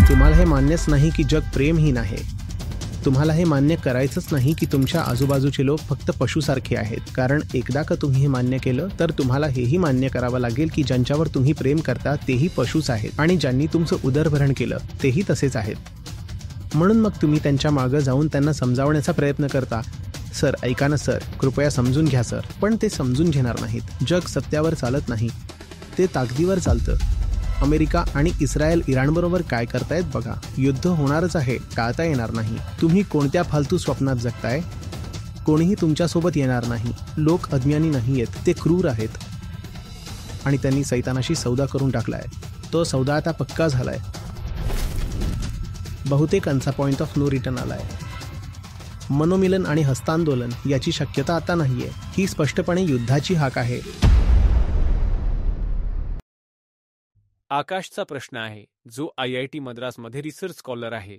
तुम्हाला हे मान्यच नाही की जग प्रेमहीन आहे. तुम्हाला हे मान्य करायचंच नाही की तुमच्या आजूबाजूचे लोक फक्त पशुसारखे आहेत, कारण एकदा का तुम्ही हे मान्य केलं तर तुम्हाला हेही मान्य करावं लागेल की ज्यांच्यावर तुम्ही प्रेम करता तेही पशुच आहेत आणि ज्यांनी तुमचं उदरभरण केलं तेही तसेच आहेत. म्हणून मग तुम्ही त्यांच्या मागं जाऊन त्यांना समजावण्याचा प्रयत्न करता. सर ऐका ना सर, कृपया समजून घ्या सर. पण ते समजून घेणार नाहीत. जग सत्यावर चालत नाही, ते ताकदीवर चालतं. अमेरिका आणि इस्रायल इराणबरोबर काय करतायत बघा. युद्ध होणारच आहे, टाळता येणार नाही. तुम्ही कोणत्या फालतू स्वप्नात जगताय? कोणीही तुमच्यासोबत येणार नाही. लोक अज्ञानी नाही आहेत, ते क्रूर आहेत आणि त्यांनी सैतानाशी सौदा करून टाकलाय. तो सौदा आता पक्का झालाय. बहुतेकांचा पॉइंट ऑफ नो रिटर्न आलाय. मनोमिलन आणि हस्तांदोलन याची शक्यता आता नाहीये. ही स्पष्टपणे युद्धाची हाक आहे. आकाशचा प्रश्न आहे, जो IIT मद्रासमध्ये रिसर्च स्कॉलर आहे.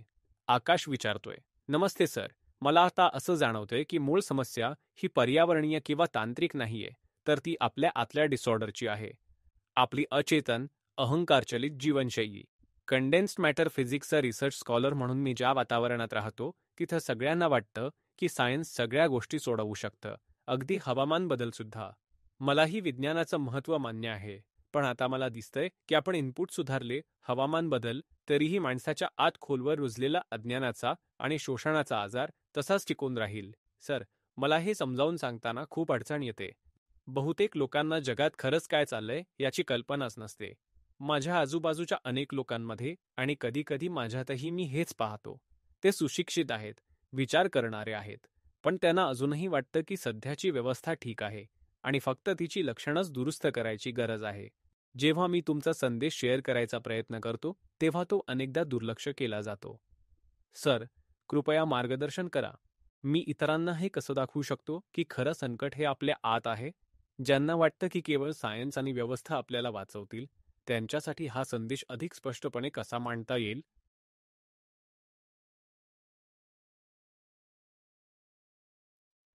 आकाश विचारतोय, नमस्ते सर, मला आता असं जाणवतंय की मूळ समस्या ही पर्यावरणीय किंवा तांत्रिक नाहीये, तर ती आपल्या आतल्या डिसऑर्डरची आहे. आपली अचेतन, अहंकारचलित जीवनशैली. कंडेन्स्ड मॅटर फिजिक्सचा रिसर्च स्कॉलर म्हणून मी ज्या वातावरणात राहतो तिथं सगळ्यांना वाटतं की सायन्स सगळ्या गोष्टी सोडवू शकतं, अगदी हवामान बदल सुद्धा. मलाही विज्ञानाचं महत्त्व मान्य आहे, पण आता मला दिसतंय की आपण इनपुट सुधारले, हवामान बदल, तरीही माणसाच्या आत खोलवर रुजलेला अज्ञानाचा आणि शोषणाचा आजार तसाच टिकून राहील. सर, मला हे समजावून सांगताना खूप अडचण येते. बहुतेक लोकांना जगात खरंच काय चाललंय याची कल्पनाच नसते. माझ्या आजूबाजूच्या अनेक लोकांमध्ये आणि कधीकधी माझ्यातही मी हेच पाहतो. ते सुशिक्षित आहेत, विचार करणारे आहेत, पण त्यांना अजूनही वाटतं की सध्याची व्यवस्था ठीक आहे आणि फक्त तिची लक्षणंच दुरुस्त करायची गरज आहे. जेव्हा मी तुमचा संदेश शेअर करायचा प्रयत्न करतो तेव्हा तो अनेकदा दुर्लक्ष केला जातो. सर, कृपया मार्गदर्शन करा. मी इतरांना हे कसं दाखवू शकतो की खरं संकट हे आपल्या आत आहे? ज्यांना वाटतं की केवळ सायन्स आणि व्यवस्था आपल्याला वाचवतील, त्यांच्यासाठी हा संदेश अधिक स्पष्टपणे कसा मांडता येईल?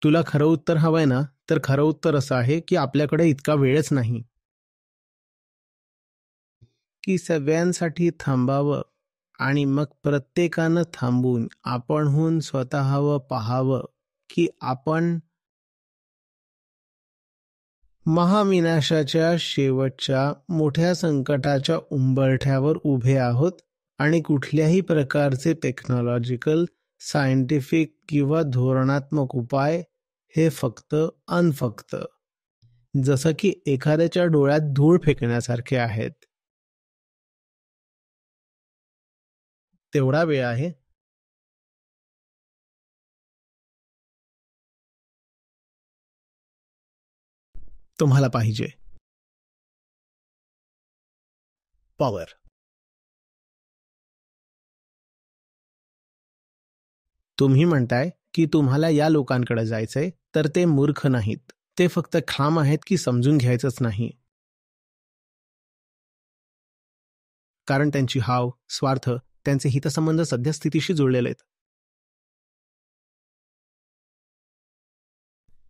तुला खरं उत्तर हवंय ना, तर खरं उत्तर असं आहे की आपल्याकडे इतका वेळच नाही की सगळ्यांसाठी थांबावं आणि मग प्रत्येकानं थांबून आपणहून स्वतःवर पाहावं की आपण महाविनाशाच्या शेवटच्या मोठ्या संकटाच्या उंबरठ्यावर उभे आहोत आणि कुठल्याही प्रकारचे टेक्नॉलॉजिकल, सायंटिफिक किंवा धोरणात्मक उपाय हे फक्त जसं की एखाद्याच्या डोळ्यात धूळ फेकण्यासारखे आहेत. तेवढा वेळ आहे. तुम्हाला पाहिजे पॉवर. तुम्ही म्हणताय की तुम्हाला या लोकांकडे जायचंय, तर ते मूर्ख नाहीत. ते फक्त खाम आहेत की समजून घ्यायचंच नाही. कारण त्यांची हाव, स्वार्थ, त्यांचे हितसंबंध सद्यस्थितीशी जुळलेले आहेत.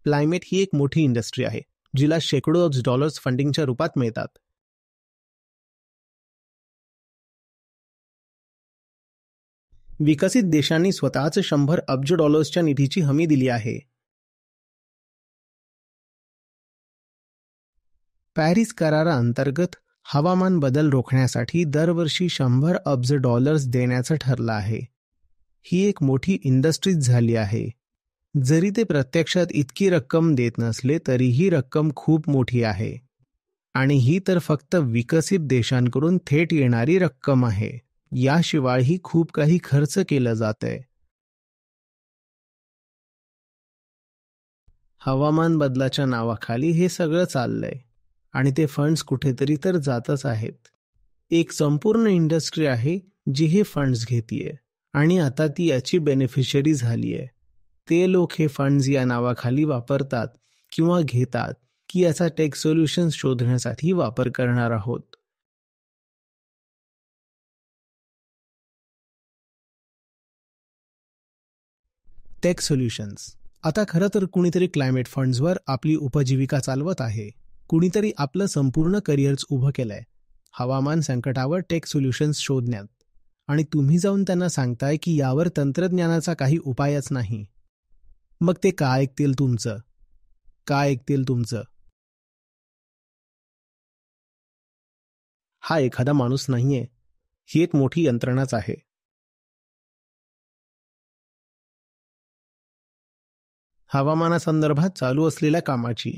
क्लायमेट ही एक मोठी इंडस्ट्री आहे जिला शेकडो डॉलर्स फंडिंगच्या रूपात मिळतात. विकसित देशांनी स्वतःच 100 अब्ज डॉलर्सच्या निधीची हमी दिली आहे. पॅरिस कराराअंतर्गत हवामान बदल रोखण्यासाठी दरवर्षी 100 अब्ज डॉलर्स देण्याचं ठरलं आहे. ही एक मोठी इंडस्ट्रीज झाली आहे. जरी ते प्रत्यक्षात इतकी रक्कम देत नसले तरी ही रक्कम खूप मोठी आहे आणि ही तर फक्त विकसित देशांकडून थेट येणारी रक्कम आहे. याशिवायही खूप काही खर्च केलं जातंय. हवामान बदलाच्या नावाखाली हे सगळं चाललंय आणि ते फंड्स कुठेतरी तर जातच आहेत. एक संपूर्ण इंडस्ट्री आहे जी हे फंड्स घेतीये आणि आता ती याची बेनिफिशरी झालीये. ते लोक हे फंड्स या नावाखाली वापरतात किंवा घेतात की याचा टेक सोल्युशन्स शोधण्यासाठी वापर करणार आहोत. Tech solutions. आता खरं तर कुणीतरी क्लायमेट फंड्सवर आपली उपजीविका चालवत आहे. कुणीतरी आपलं संपूर्ण करिअर्स उभं केलंय हवामान संकटावर टेक सोल्युशन्स शोधण्यात. आणि तुम्ही जाऊन त्यांना सांगताय की यावर तंत्रज्ञानाचा काही उपायच नाही. मग ते का ऐकतील तुमचं? का ऐकतील तुमचं? हा एखादा माणूस नाहीये, ही एक मोठी यंत्रणाच आहे. हवामानासंदर्भात चालू असलेल्या कामाची.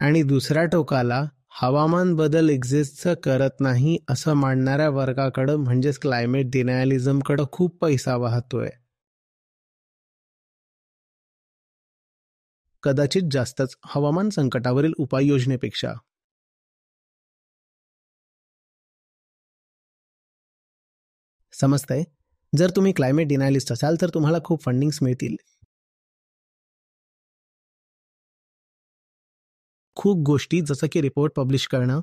आणि दुसऱ्या टोकाला हवामान बदल एक्झिस्ट करत नाही असं मांडणाऱ्या वर्गाकडं म्हणजेच क्लायमेट डिनायलिझमकडं खूप पैसा वाहतोय. कदाचित जास्तच हवामान संकटावरील उपाययोजनेपेक्षा. समजतंय? जर तुम्ही क्लायमेट डिनायलिस्ट असाल तर तुम्हाला खूप फंडिंग्स मिळतील. खूप गोष्टी जसं की रिपोर्ट पब्लिश करणं,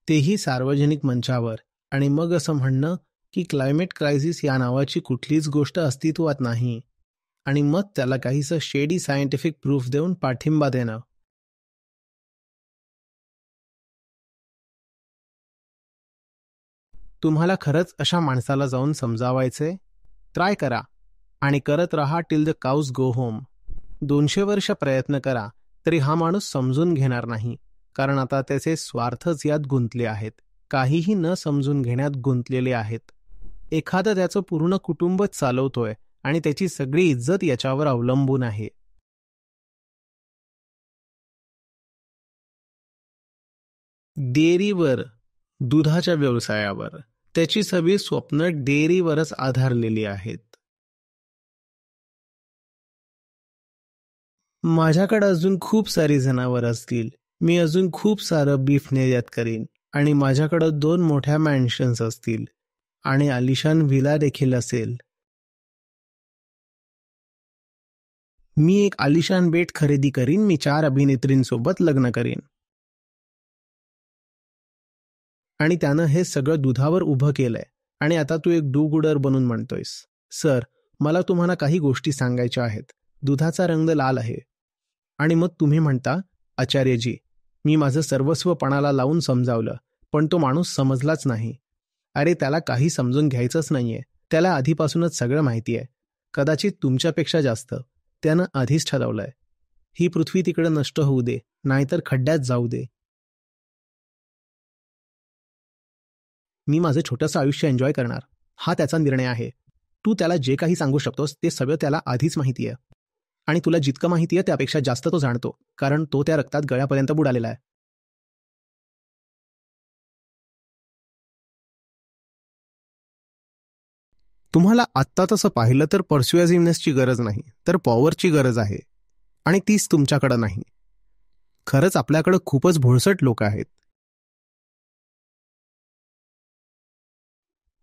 तेही सार्वजनिक मंचावर, आणि मग असं म्हणणं की क्लायमेट क्रायसिस या नावाची कुठलीच गोष्ट अस्तित्वात नाही, आणि मग त्याला काहीसं शेडी सायंटिफिक प्रूफ देऊन पाठिंबा देणं. तुम्हाला खरंच अशा माणसाला जाऊन समजावायचंय? ट्राय करा आणि करत राहा till the cows go home. 200 वर्ष प्रयत्न करा तरी हा माणूस समजून घेणार नाही, कारण आता त्याचे स्वार्थच यात गुंतले आहेत, काहीही न समजून घेण्यात गुंतलेले आहेत. एखादा त्याचं पूर्ण कुटुंबच चालवतोय आणि त्याची सगळी इज्जत याच्यावर अवलंबून आहे. डेअरीवर, दुधाच्या व्यवसायावर, त्याची सगळी स्वप्न डेअरीवरच आधारलेली आहेत. माझ्याकडे अजून खूप सारी जनावर असतील, मी अजून खूप सारं बीफ निर्यात करीन, आणि माझ्याकडं 2 मोठ्या मॅन्शन्स असतील आणि आलिशान व्हिला देखील असेल. मी एक आलिशान बेट खरेदी करीन, मी 4 अभिनेत्रींसोबत लग्न करीन. आणि त्यानं हे सगळं दुधावर उभं केलंय, आणि आता तू एक डू गुडर बनून म्हणतोयस. सर, मला तुम्हाला काही गोष्टी सांगायच्या आहेत. दुधाचा रंग लाल आहे. आणि मग तुम्ही म्हणता, आचार्यजी, मी माझं सर्वस्व पणाला लावून समजावलं, पण तो माणूस समजलाच नाही. अरे, त्याला काही समजून घ्यायचंच नाहीये. त्याला आधीपासूनच सगळं माहिती आहे, कदाचित तुमच्यापेक्षा जास्त. त्यानं आधीच ठरवलंय, ही पृथ्वी तिकडं नष्ट होऊ दे, नाहीतर खड्ड्यात जाऊ दे. मी माझं छोटंसं आयुष्य एन्जॉय करणार, हा त्याचा निर्णय आहे. तू त्याला जे काही सांगू शकतोस ते सगळं त्याला आधीच माहिती आहे, आणि तुला जितकं माहिती आहे त्यापेक्षा जास्त तो जाणतो, कारण तो त्या रक्तात गळ्यापर्यंत बुडालेला आहे. तुम्हाला आत्ता तसं पाहिलं तर पर्स्युएसिव्हनेसची गरज नाही, तर पॉवरची गरज आहे, आणि तीच तुमच्याकडं नाही. खरंच आपल्याकडं खूपच भोळसट लोक आहेत.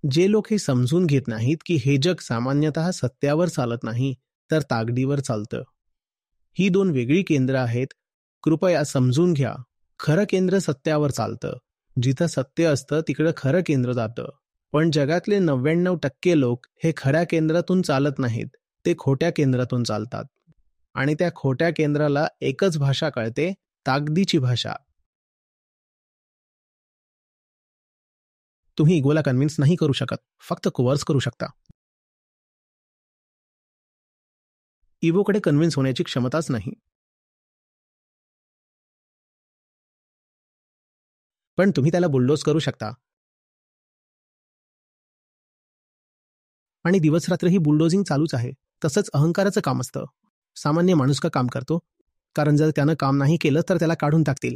जे लोक हे समजून घेत नाहीत की हे जग सामान्यतः सत्यावर चालत नाही, तर ताकदीवर चालतं. ही 2 वेगळी केंद्र आहेत. कृपया समजून घ्या. खरं केंद्र सत्यावर चालतं. जिथं सत्य असतं तिकडं खरं केंद्र जातं. पण जगातले 99% लोक हे खऱ्या केंद्रातून चालत नाहीत, ते खोट्या केंद्रातून चालतात. आणि त्या खोट्या केंद्राला एकच भाषा कळते, ताकदीची भाषा. तुम्ही इगोला कन्व्हिन्स नाही करू शकत, फक्त कोवर्स करू शकता. इगोकडे कन्व्हिन्स होण्याची क्षमताच नाही. पण तुम्ही त्याला बुलडोज करू शकता. आणि दिवसरात्र ही बुलडोजिंग चालूच आहे. तसंच अहंकाराचं काम असतं. सामान्य माणूस का काम करतो? कारण जर त्यानं काम नाही केलं तर त्याला काढून टाकतील.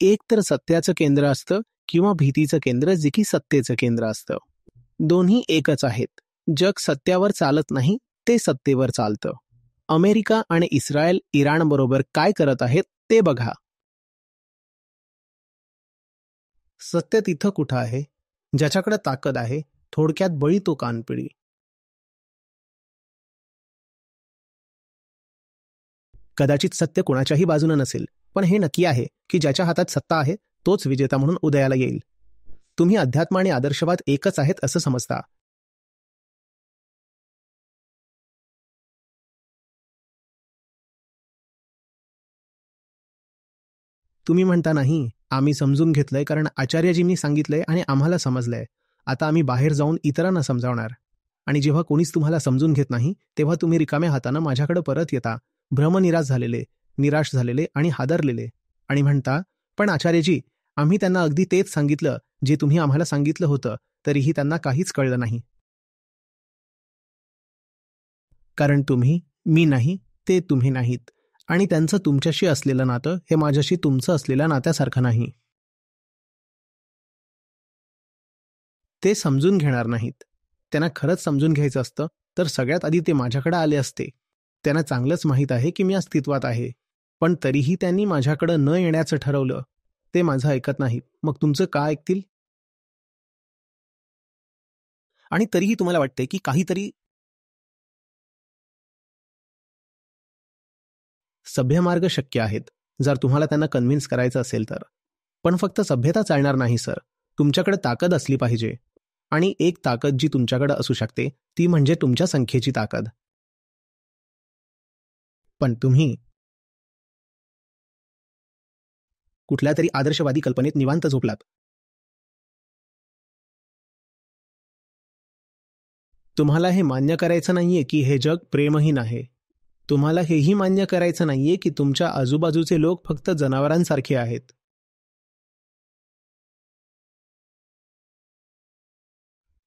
एक तर सत्याचं केंद्र असतं किंवा भीतीचं केंद्र, जे की सत्तेचं केंद्र असतं. दोन्ही एकच आहेत. जग सत्यावर चालत नाही, ते सत्तेवर चालतं. अमेरिका आणि इस्रायल इराणबरोबर काय करत आहेत ते बघा. सत्य तिथं कुठं आहे? ज्याच्याकडे ताकद आहे, थोडक्यात बळी तो कानपिडी. कदाचित सत्य कोणाच्याही बाजूनं नसेल, पण हे नक्की आहे की ज्याच्या हातात सत्ता आहे तोच विजेता म्हणून उदयाला येईल. तुम्ही अध्यात्म आणि आदर्शवाद एकच आहेत असं समजता, तुम्ही म्हणता नाही, आम्ही समजून घेतलंय कारण आचार्यजींनी सांगितलंय आणि आम्हाला समजलंय. आता आम्ही बाहेर जाऊन इतरांना समजावणार. आणि जेव्हा कोणीच तुम्हाला समजून घेत नाही तेव्हा तुम्ही रिकाम्या हातानं माझ्याकडे परत येता, निराश झालेले आणि हादरलेले, आणि म्हणता, पण आचार्यजी, आम्ही त्यांना अगदी तेच सांगितलं जे तुम्ही आम्हाला सांगितलं होतं, तरीही त्यांना काहीच कळलं नाही. कारण तुम्ही, मी नाही, ते तुम्ही नाहीत. आणि त्यांचं तुमच्याशी असलेलं नातं हे माझ्याशी तुमचं असलेल्या नात्यासारखं नाही. ते समजून घेणार नाहीत. त्यांना खरंच समजून घ्यायचं असतं तर सगळ्यात आधी ते माझ्याकडे आले असते. त्यांना चांगलंच माहीत आहे की मी अस्तित्वात आहे, पण तरीही त्यांनी माझ्याकडे न येण्याचं ठरवलं. ते माझं ऐकत नाहीत. मग तुमचं का ऐकतील? आणि तरीही तुम्हाला वाटते की काहीतरी सभ्य मार्ग शक्य आहेत, जर तुम्हाला त्यांना कन्व्हिन्स करायचं असेल तर. पण फक्त सभ्यता चालणार नाही सर. तुमच्याकडे ताकद असली पाहिजे. आणि एक ताकद जी तुमच्याकडे असू शकते ती म्हणजे तुमच्या संख्येची ताकद. पण तुम्ही कुठल्या तरी आदर्शवादी कल्पनेत निवांत झोपलात. तुम्हाला हे मान्य करायचं नाहीये की हे जग प्रेमहीन आहे. तुम्हाला हेही मान्य करायचं नाहीये की तुमच्या आजूबाजूचे लोक फक्त जनावरांसारखे आहेत.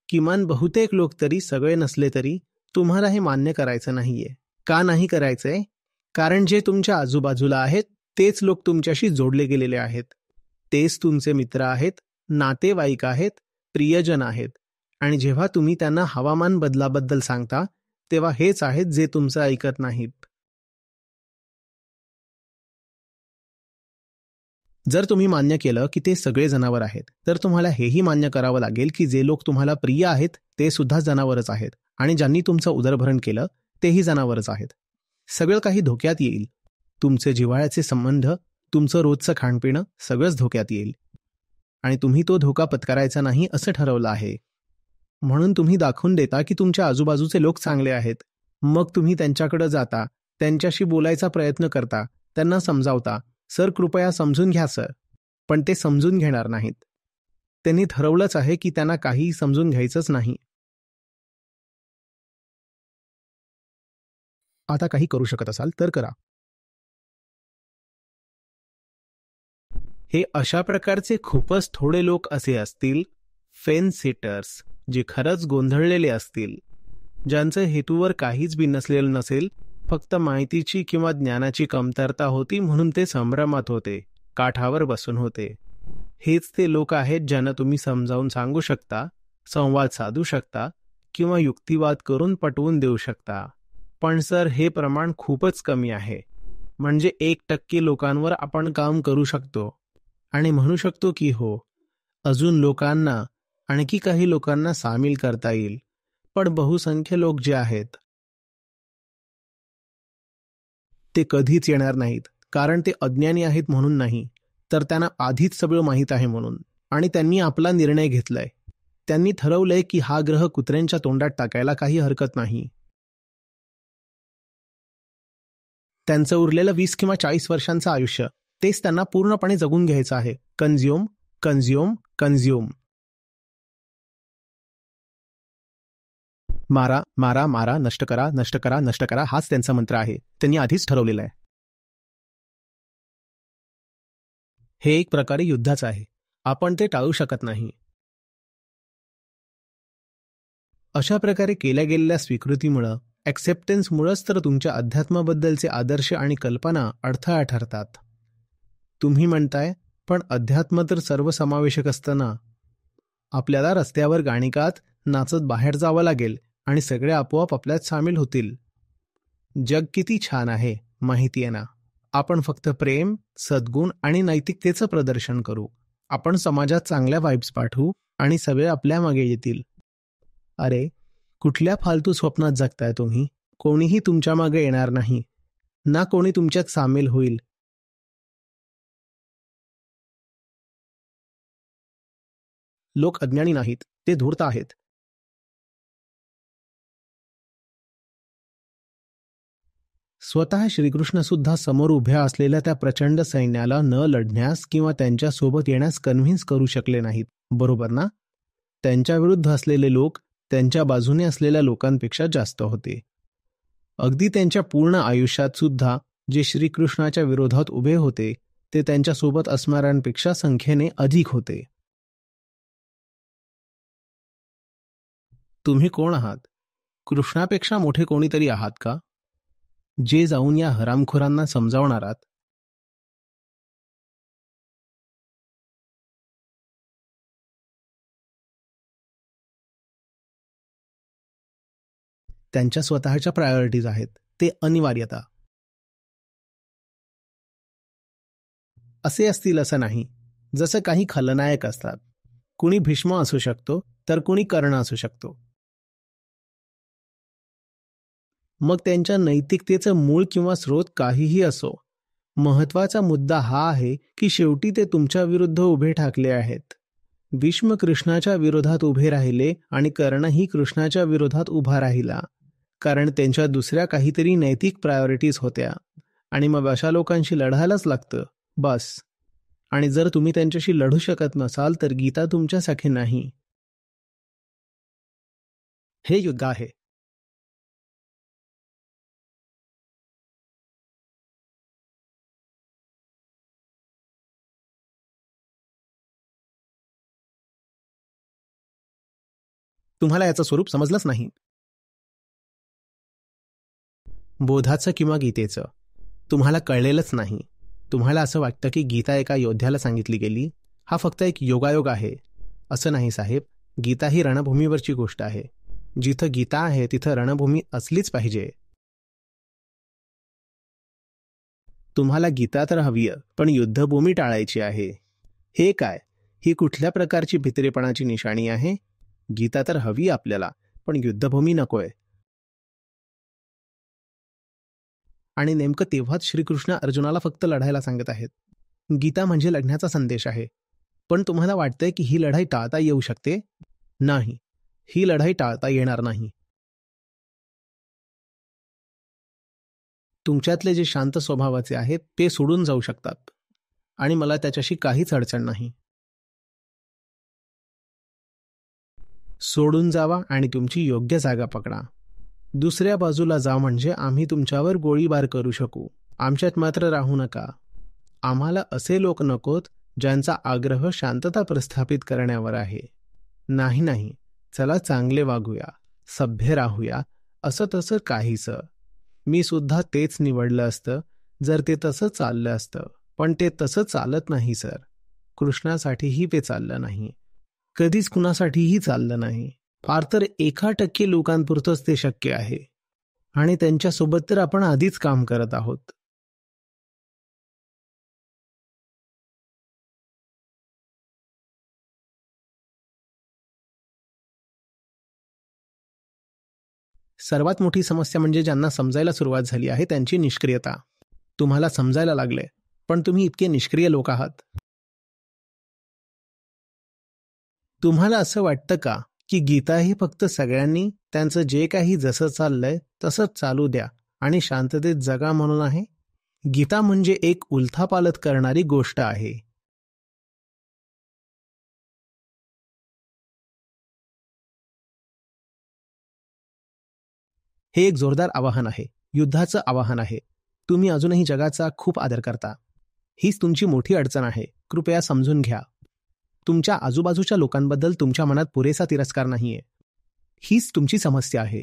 किमान बहुतेक लोक तरी, सगळे नसले तरी, तुम्हाला हे मान्य करायचं नाहीये. का नाही करायचंय? कारण जे तुमच्या आजूबाजूला आहेत तेच लोक तुमच्याशी जोडले गेलेले आहेत. तेच तुमचे मित्र आहेत, नातेवाईक आहेत, प्रियजन आहेत. आणि जेव्हा तुम्ही त्यांना हवामान बदलाबद्दल सांगता तेव्हा हेच आहेत जे तुमचं ऐकत नाहीत. जर तुम्ही मान्य केलं की ते सगळे जनावर आहेत, तर तुम्हाला हेही मान्य करावं लागेल की जे लोक तुम्हाला प्रिय आहेत ते सुद्धा जनावरच आहेत, आणि ज्यांनी तुमचं उदरभरण केलं तेही जनावरच आहेत. सगळं काही धोक्यात येईल. तुमचे जिव्हाळ्याचे संबंध, तुमचं रोजचं खाणपिणं सगळंच धोक्यात येईल. आणि तुम्ही तो धोका पत्करायचा नाही असं ठरवलं आहे. म्हणून तुम्ही दाखवून देता की तुमच्या आजूबाजूचे लोक चांगले आहेत. मग तुम्ही त्यांच्याकडे जाता, त्यांच्याशी बोलायचा प्रयत्न करता, त्यांना समजावता, सर कृपया समजून घ्या सर. पण ते समजून घेणार नाहीत. त्यांनी ठरवलंच आहे की त्यांना काहीही समजून घ्यायचंच नाही. आता काही करू शकत असाल तर करा. हे अशा प्रकारचे खूपच थोडे लोक असे असतील, फेन्स सिटर्स, जे खरंच गोंधळलेले असतील, ज्यांचं हेतूवर काहीच बी नसलेलं नसेल, फक्त माहितीची किंवा ज्ञानाची कमतरता होती म्हणून ते संभ्रमात होते, काठावर बसून होते. हेच ते लोक आहेत ज्यांना तुम्ही समजावून सांगू शकता, संवाद साधू शकता किंवा युक्तिवाद करून पटवून देऊ शकता. पण सर, हे प्रमाण खूपच कमी आहे. म्हणजे 1% लोकांवर आपण काम करू शकतो आणि म्हणू शकतो की हो, अजून लोकांना, आणखी काही लोकांना सामील करता येईल. पण बहुसंख्य लोक जे आहेत ते कधीच येणार नाहीत, कारण ते अज्ञानी आहेत म्हणून नाही, तर त्यांना आधीच सगळं माहीत आहे म्हणून. आणि त्यांनी आपला निर्णय घेतलाय. त्यांनी ठरवलंय की हा ग्रह कुत्र्यांच्या तोंडात टाकायला काही हरकत नाही. त्यांचं उरलेलं 20 किंवा 40 वर्षांचं आयुष्य तेच त्यांना पूर्णपणे जगून घ्यायचं आहे. Consume, consume, consume. मारा, मारा, मारा, नष्ट करा, नष्ट करा, नष्ट करा, हाच त्यांचा मंत्र आहे. त्यांनी आधीच ठरवलेला आहे. हे एक प्रकारे युद्धाच आहे. आपण ते टाळू शकत नाही. अशा प्रकारे केल्या गेलेल्या स्वीकृतीमुळं, ॲक्सेप्टन्समुळंच तर तुमच्या अध्यात्माबद्दलचे आदर्श आणि कल्पना अडथळा ठरतात. तुम्ही म्हणताय, पण अध्यात्म तर सर्वसमावेशक असतं ना. आपल्याला रस्त्यावर गाणी गात, नाचत बाहेर जावं लागेल आणि सगळे आपोआप आपल्यात सामील होतील. जग किती छान आहे, माहिती आहे ना. आपण फक्त प्रेम, सद्गुण आणि नैतिकतेचं प्रदर्शन करू. आपण समाजात चांगल्या वाईब्स पाठवू आणि सगळे आपल्या मागे येतील. अरे, कुठल्या फालतू स्वप्नात जगताय तुम्ही? कोणीही तुमच्या मागे येणार नाही ना, कोणी तुमच्यात सामील होईल. लोक अज्ञानी नाहीत, ते धूर्त आहेत. स्वतः श्रीकृष्ण सुद्धा समोर उभ्या असलेल्या त्या प्रचंड सैन्याला न लढण्यास किंवा त्यांच्यासोबत येण्यास कन्व्हिन्स करू शकले नाहीत, बरोबर ना? त्यांच्या विरुद्ध असलेले लोक त्यांच्या बाजूने असलेल्या लोकांपेक्षा जास्त होते. अगदी त्यांच्या पूर्ण आयुष्यात सुद्धा जे श्रीकृष्णाच्या विरोधात उभे होते ते त्यांच्यासोबत असणाऱ्यांपेक्षा संख्येने अधिक होते. तुम्ही कोण आहात? कृष्णापेक्षा मोठे कोणीतरी आहात का, जे जाऊन या हरामखोरांना समजावणारात? त्यांच्या स्वतःच्या प्रायोरिटीज आहेत, ते अनिवार्यता. असे असतील असं नाही. जसं काही खलनायक असतात. कुणी भीष्म असू शकतो तर कुणी कर्ण असू शकतो. मग त्यांच्या नैतिकतेचं मूळ किंवा स्रोत काहीही असो, महत्वाचा मुद्दा हा आहे की शेवटी ते तुमच्या विरुद्ध उभे ठाकले आहेत. भीष्म कृष्णाच्या विरोधात उभे राहिले आणि कर्णही कृष्णाच्या विरोधात उभा राहिला, कारण त्यांच्या दुसऱ्या काहीतरी नैतिक प्रायोरिटीज होत्या. आणि मग अशा लोकांशी लढायलाच लागतं, बस. आणि जर तुम्ही त्यांच्याशी लढू शकत नसाल तर गीता तुमच्यासाठी नाही. हे युद्ध आहे. तुम्हाला याचं स्वरूप समजलंच नाही. बोधाचं किंवा गीतेचं तुम्हाला कळलेलंच नाही. तुम्हाला असं वाटतं की गीता एका योद्ध्याला सांगितली गेली. हा फक्त एक योगायोग आहे. असं नाही साहेब. गीता ही रणभूमीवरची गोष्ट आहे. जिथं गीता आहे तिथं रणभूमी असलीच पाहिजे. तुम्हाला गीता तर हवी आहे, पण युद्धभूमी टाळायची आहे. हे काय? ही कुठल्या प्रकारची भित्रेपणाची निशाणी आहे? गीता तर हवी आपल्याला, पण युद्धभूमी नकोय. आणि नेमकं तेव्हाच श्रीकृष्ण अर्जुनाला फक्त लढायला सांगत आहेत. गीता म्हणजे लढण्याचा संदेश आहे. पण तुम्हाला वाटतंय की ही लढाई टाळता येऊ शकते? नाही, ही लढाई टाळता येणार नाही. तुमच्यातले जे शांत स्वभावाचे आहेत ते सोडून जाऊ शकतात, आणि मला त्याच्याशी काहीच अडचण नाही. सोडून जावा आणि तुमची योग्य जागा पकडा. दुसऱ्या बाजूला जा म्हणजे आम्ही तुमच्यावर गोळीबार करू शकू. आमच्यात मात्र राहू नका. आम्हाला असे लोक नकोत ज्यांचा आग्रह शांतता प्रस्थापित करण्यावर आहे. नाही नाही, चला चांगले वागूया, सभ्य राहूया, असं तसं काहीसं. मी सुद्धा तेच निवडलं असतं जर ते तसं चाललं असतं. पण ते तसं चालत नाही सर. कृष्णासाठीही ते चाललं नाही. कधीच कुणासाठीही चाललं नाही. फार तर 1% लोकांपुरतंच ते शक्य आहे. आणि त्यांच्यासोबत तर आपण आधीच काम करत आहोत. सर्वात मोठी समस्या म्हणजे ज्यांना समजायला सुरुवात झाली आहे त्यांची निष्क्रियता. तुम्हाला समजायला लागले, पण तुम्ही इतके निष्क्रिय लोक आहात. तुम्हाला असं वाटतं का की गीता ही फक्त सगळ्यांनी त्यांचं जे काही जसं चाललंय तसंच चालू द्या आणि शांततेत जगा म्हणून आहे? गीता म्हणजे एक उलथापालथ करणारी गोष्ट आहे. हे एक जोरदार आवाहन आहे. युद्धाचं आवाहन आहे. तुम्ही अजूनही जगाचा खूप आदर करता. हीच तुमची मोठी अडचण आहे. कृपया समजून घ्या. तुमच्या आजूबाजूच्या लोकांबद्दल तुमच्या मनात पुरेसा तिरस्कार नाहीये. हीच तुमची समस्या आहे.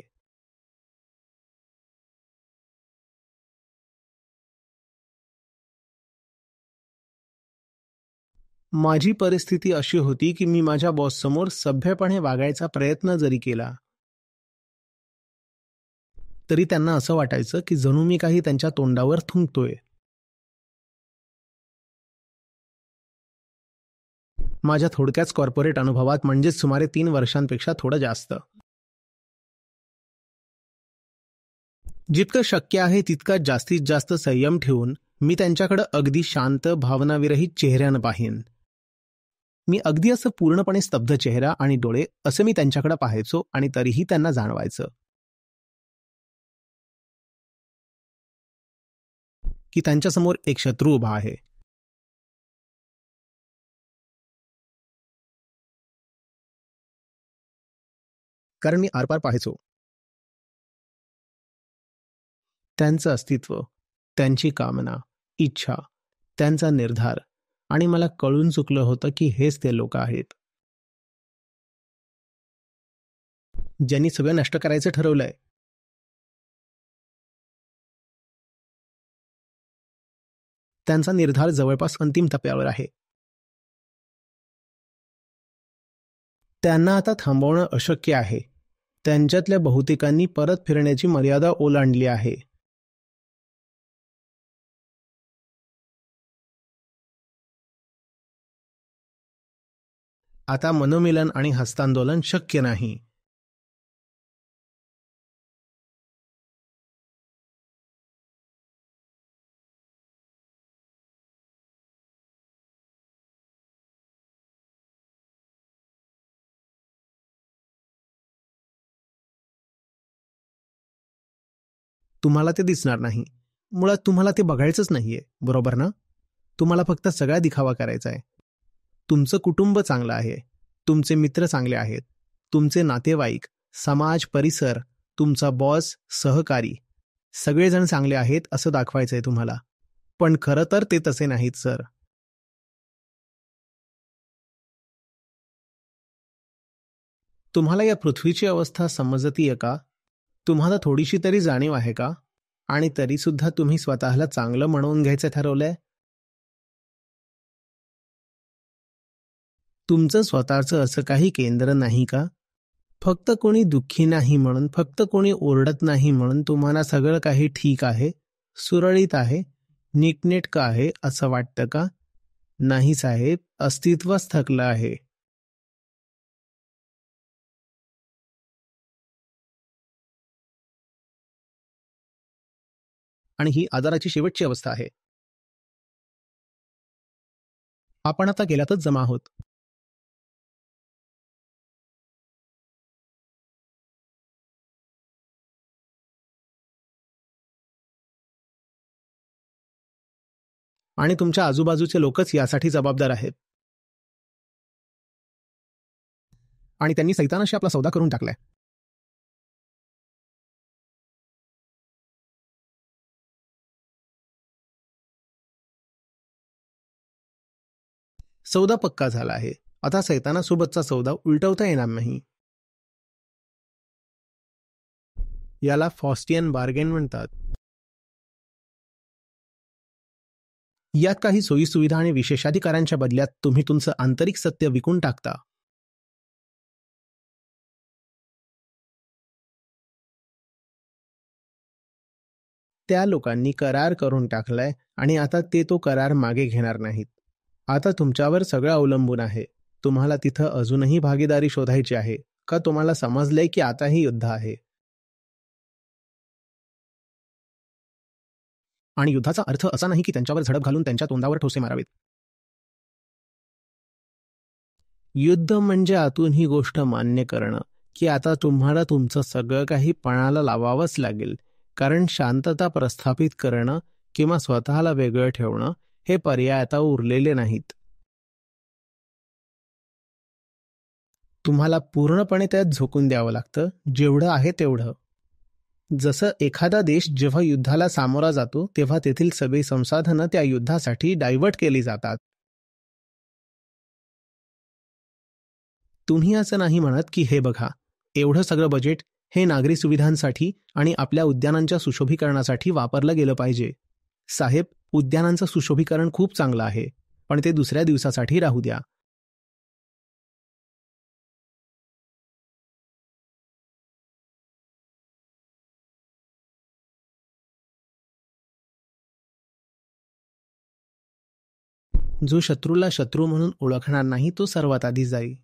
माझी परिस्थिती अशी होती की मी माझ्या बॉससमोर सभ्यपणे वागायचा प्रयत्न जरी केला तरी त्यांना असं वाटायचं की जणू मी काही त्यांच्या तोंडावर थुंकतोय. माझ्या थोडक्याच कॉर्पोरेट अनुभवात, म्हणजेच सुमारे 3 वर्षांपेक्षा थोडं जास्त, जितकं शक्य आहे तितका जास्तीत जास्त संयम ठेवून मी त्यांच्याकडे अगदी शांत, भावनाविरहित चेहऱ्यानं पाहीन. मी अगदी असं पूर्णपणे स्तब्ध चेहरा आणि डोळे असं मी त्यांच्याकडे पाहायचो आणि तरीही त्यांना जाणवायचं की त्यांच्यासमोर एक शत्रू उभा आहे. कारण मी आरपार पाहायचो. त्यांचं अस्तित्व, त्यांची कामना, इच्छा, त्यांचा निर्धार, आणि मला कळून चुकलं होतं की हेच ते लोक आहेत ज्यांनी सगळं नष्ट करायचं ठरवलंय. त्यांचा निर्धार जवळपास अंतिम टप्प्यावर आहे. त्यांना आता थांबवणं अशक्य आहे. त्यांच्यातल्या बहुतेकांनी परत फिरण्याची मर्यादा ओलांडली आहे. आता मनोमिलन आणि हस्तांदोलन शक्य नाही. तुम्हाला ते दिसणार नाही. मुळात तुम्हाला ते बघायचंच नाहीये, बरोबर ना? तुम्हाला फक्त सगळा दिखावा करायचा आहे. तुमचं कुटुंब चांगलं आहे, तुमचे मित्र चांगले आहेत, तुमचे नातेवाईक, समाज, परिसर, तुमचा बॉस, सहकारी, सगळेजण चांगले आहेत असं दाखवायचंय तुम्हाला. पण खरं तर ते तसे नाहीत सर. तुम्हाला या पृथ्वीची अवस्था समजतीये का? तुम्हाला थोडीशी तरी जाणीव आहे का? आणि तरीसुद्धा तुम्ही स्वतःला चांगलं म्हणवून घ्यायचं ठरवलंय? तुमचं स्वतःचं असं काही केंद्र नाही का? फक्त कोणी दुःखी नाही म्हणून, फक्त कोणी ओरडत नाही म्हणून तुम्हाला सगळं काही ठीक आहे, सुरळीत आहे, नीटनेटकं आहे असं वाटतं का? नाही साहेब, अस्तित्वच थकलं आहे. आणि ही आजाराची शेवटची अवस्था आहे. आपण आता गेल्यातच जमा आहोत. आणि तुमच्या आजूबाजूचे लोकच यासाठी जबाबदार आहेत. आणि त्यांनी सैतानाशी आपला सौदा करून टाकलाय. सौदा पक्का झाला आहे. आता सैतानासोबतचा सौदा उलटवता येणार नाही. याला फॉस्टियन बार्गेन म्हणतात. यात काही सोयीसुविधा आणि विशेषाधिकारांच्या बदल्यात तुम्ही तुमचं आंतरिक सत्य विकून टाकता. त्या लोकांनी करार करून टाकलाय आणि आता ते तो करार मागे घेणार नाहीत. आता तुमच्यावर सगळं अवलंबून आहे. तुम्हाला तिथं अजूनही भागीदारी शोधायची आहे का तुम्हाला समजलंय की आताही युद्ध आहे? आणि युद्धाचा अर्थ असा नाही की त्यांच्यावर झडप घालून त्यांच्या तोंडावर ठोसे मारावेत. युद्ध म्हणजे आतून ही गोष्ट मान्य करणं की आता तुम्हाला तुमचं सगळं काही पणाला लावावंच लागेल, कारण शांतता प्रस्थापित करणं किंवा स्वतःला वेगळं ठेवणं हे पर्याय आता उरलेले नाहीत. तुम्हाला पूर्णपणे त्यात झोकून द्यावं लागतं, जेवढं आहे तेवढं. जसं एखादा देश जेव्हा युद्धाला सामोरा जातो तेव्हा तेथील सगळी संसाधनं त्या युद्धासाठी डायव्हर्ट केली जातात. तुम्ही असं नाही म्हणत की हे बघा, एवढं सगळं बजेट हे नागरी सुविधांसाठी आणि आपल्या उद्यानांच्या सुशोभीकरणासाठी वापरलं गेलं पाहिजे. साहेब, उद्यानांचं सुशोभीकरण खूप चांगलं आहे, पण ते दुसऱ्या दिवसासाठी राहू द्या. जो शत्रूला शत्रू म्हणून ओळखणार नाही तो सर्वात आधी जाईल.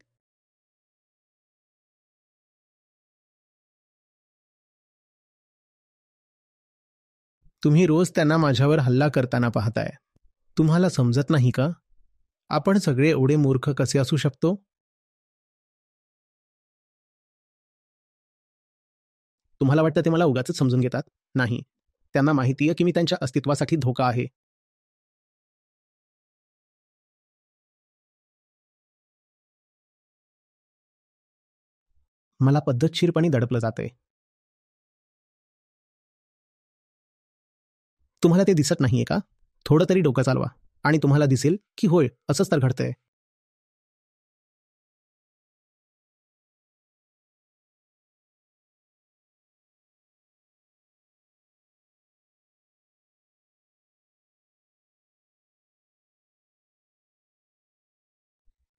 तुम्ही रोज त्यांना माझ्यावर हल्ला करताना पाहताय. तुम्हाला समजत नाही का? आपण सगळे एवढे मूर्ख कसे असू शकतो? तुम्हाला वाटतं ते मला उगाचच समजून घेतात? नाही. त्यांना माहिती आहे की मी त्यांच्या अस्तित्वासाठी धोका आहे. मला पद्धतशीरपणे दडपलं जातंय. तुम्हाला ते दिसत नाहीये का? थोडं तरी डोकं चालवा आणि तुम्हाला दिसेल की होय, असंच तर घडतंय.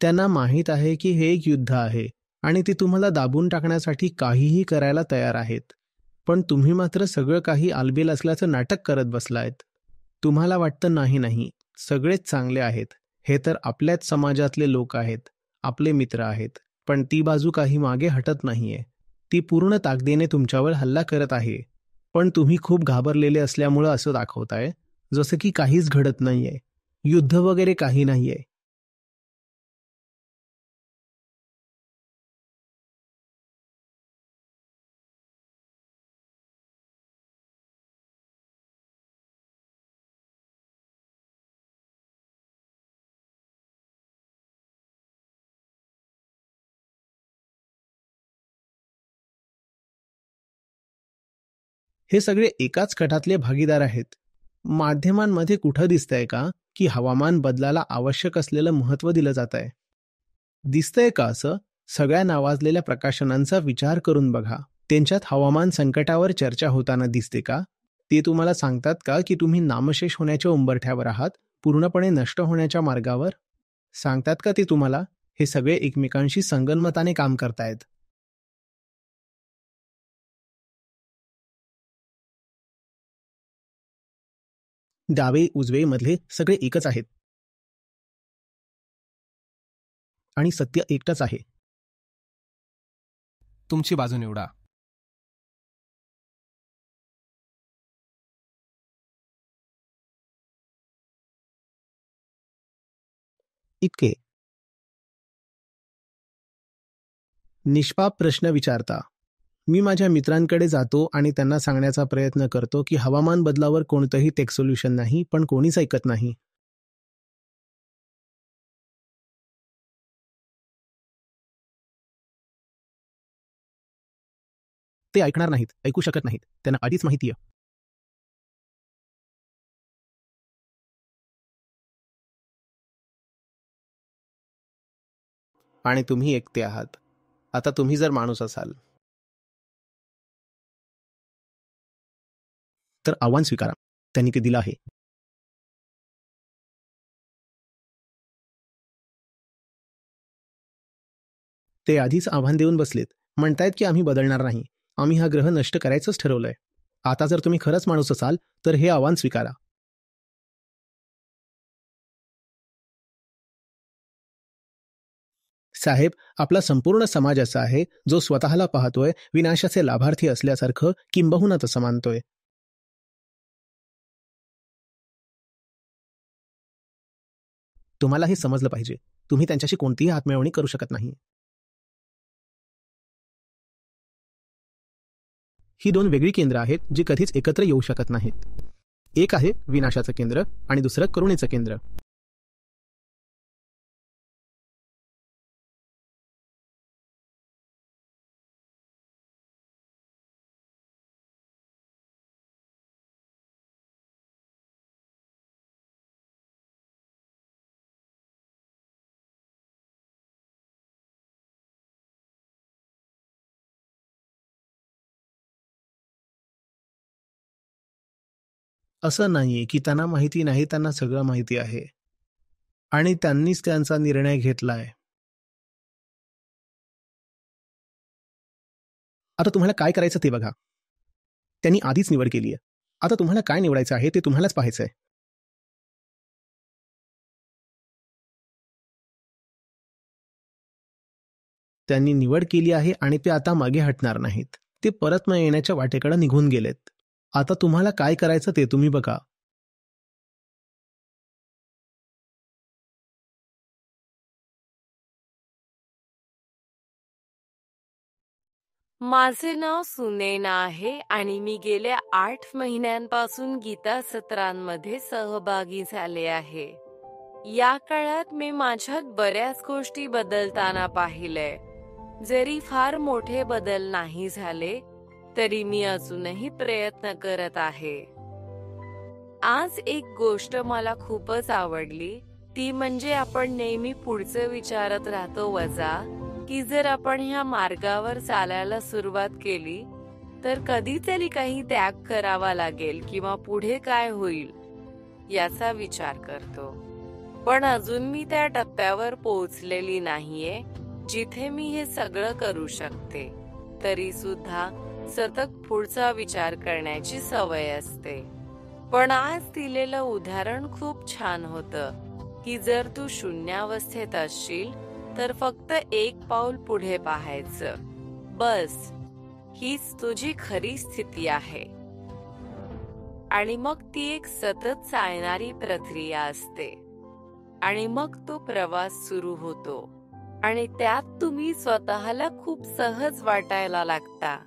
त्यांना माहीत आहे की हे एक युद्ध आहे आणि ते तुम्हाला दाबून टाकण्यासाठी काहीही करायला तयार आहेत. पण तुम्ही मात्र सगळं काही आलबेल असल्याचं नाटक करत बसलायत. तुम्हाला वाटतं नाही नाही, सगळेच चांगले आहेत. हे तर आपल्याच समाजातले लोक आहेत, आपले मित्र आहेत. पण ती बाजू काही मागे हटत नाहीये. ती पूर्ण ताकदीने तुमच्यावर हल्ला करत आहे. पण तुम्ही खूप घाबरलेले असल्यामुळं असं दाखवताय, जसं की काहीच घडत नाहीये. युद्ध वगैरे काही नाहीये. हे सगळे एकाच गटातले भागीदार आहेत. माध्यमांमध्ये कुठं दिसतंय का की हवामान बदलाला आवश्यक असलेलं महत्त्व दिलं जातंय? दिसतंय का असं? सगळ्या नावाजलेल्या प्रकाशनांचा विचार करून बघा. त्यांच्यात हवामान संकटावर चर्चा होताना दिसते का? ते तुम्हाला सांगतात का की तुम्ही नामशेष होण्याच्या उंबरठ्यावर आहात, पूर्णपणे नष्ट होण्याच्या मार्गावर? सांगतात का ते तुम्हाला? हे सगळे एकमेकांशी संगनमताने काम करतायत. डावे उजवे मधले सगळे एकच आहेत आणि सत्य एकटंच आहे. तुमची बाजू निवडा. इतके निष्पाप प्रश्न विचारता. मी माझ्या मित्रांकडे जातो आणि त्यांना सांगण्याचा प्रयत्न करतो की हवामान बदलावर कोणतंही टेक सोल्युशन नाही, पण कोणीच ऐकत नाही. ते ऐकणार नाहीत, ऐकू शकत नाहीत. त्यांना आधीच माहिती आहे. आणि तुम्ही एकटे आहात. आता तुम्ही जर माणूस असाल तर आव्हान स्वीकारा. त्यांनी ते दिलं आहे. ते आधीच आव्हान देऊन बसलेत. म्हणतायत की आम्ही बदलणार नाही. आम्ही हा ग्रह नष्ट करायचंच ठरवलंय. आता जर तुम्ही खरंच माणूस असाल तर हे आव्हान स्वीकारा. साहेब, आपला संपूर्ण समाज असा आहे जो स्वतःला पाहतोय विनाशाचे लाभार्थी असल्यासारखं, किंबहुना तसं मानतोय. तुम्हाला हे समजलं पाहिजे. तुम्ही त्यांच्याशी कोणतीही हातमिळवणी करू शकत नाही. ही दोन वेगळी केंद्र आहेत जी कधीच एकत्र येऊ शकत नाहीत. एक आहे विनाशाचं केंद्र आणि दुसरं करुणेचं केंद्र. असं नाहीये की त्यांना माहिती नाही, त्यांना सगळं माहिती आहे आणि त्यांनीच त्यांचा निर्णय घेतलाय. आता तुम्हाला काय करायचं ते बघा. त्यांनी आधीच निवड केली आहे. आता तुम्हाला काय निवडायचं आहे ते तुम्हालाच पाहायचंय. त्यांनी निवड केली आहे आणि ते आता मागे हटणार नाहीत. ते परत न येण्याच्या वाटेकडे निघून गेलेत. आता तुम्हाला काय करायचं ते तुम्ही बघा. माझे नाव सुनैना आहे आणि मी गेल्या 8 महिन्यांपासून गीता सत्रांमध्ये सहभागी झाले आहे. या काळात मी माझ्यात बऱ्याच गोष्टी बदलताना पाहिलंय. जरी फार मोठे बदल नाही झाले, तरी मी अजूनही प्रयत्न करत आहे. आज एक गोष्ट मला खूपच आवडली, ती म्हणजे आपण नेहमी पुढचं विचारत राहतो वजा, की जर आपण ह्या मार्गावर चालायला सुरुवात केली, तर कधीतरी काही त्याग करावा लागेल किंवा पुढे काय होईल याचा विचार करतो. पण अजून मी त्या टप्प्यावर पोहोचलेली नाहीये, जिथे मी हे सगळं करू शकते. तरी सुद्धा सतत पुढचा विचार करण्याची सवय असते. पण आज दिलेलं उदाहरण खूप छान होतं, की जर तू शून्यावस्थेत असशील, तर फक्त एक पाऊल पुढे पाहायचं. बस, हीच तुझी खरी स्थिती आहे. आणि मग ती एक सतत चालणारी प्रक्रिया असते. आणि मग तो प्रवास सुरू होतो. आणि त्यात तुम्ही स्वतःला खूप सहज वाटायला लागता.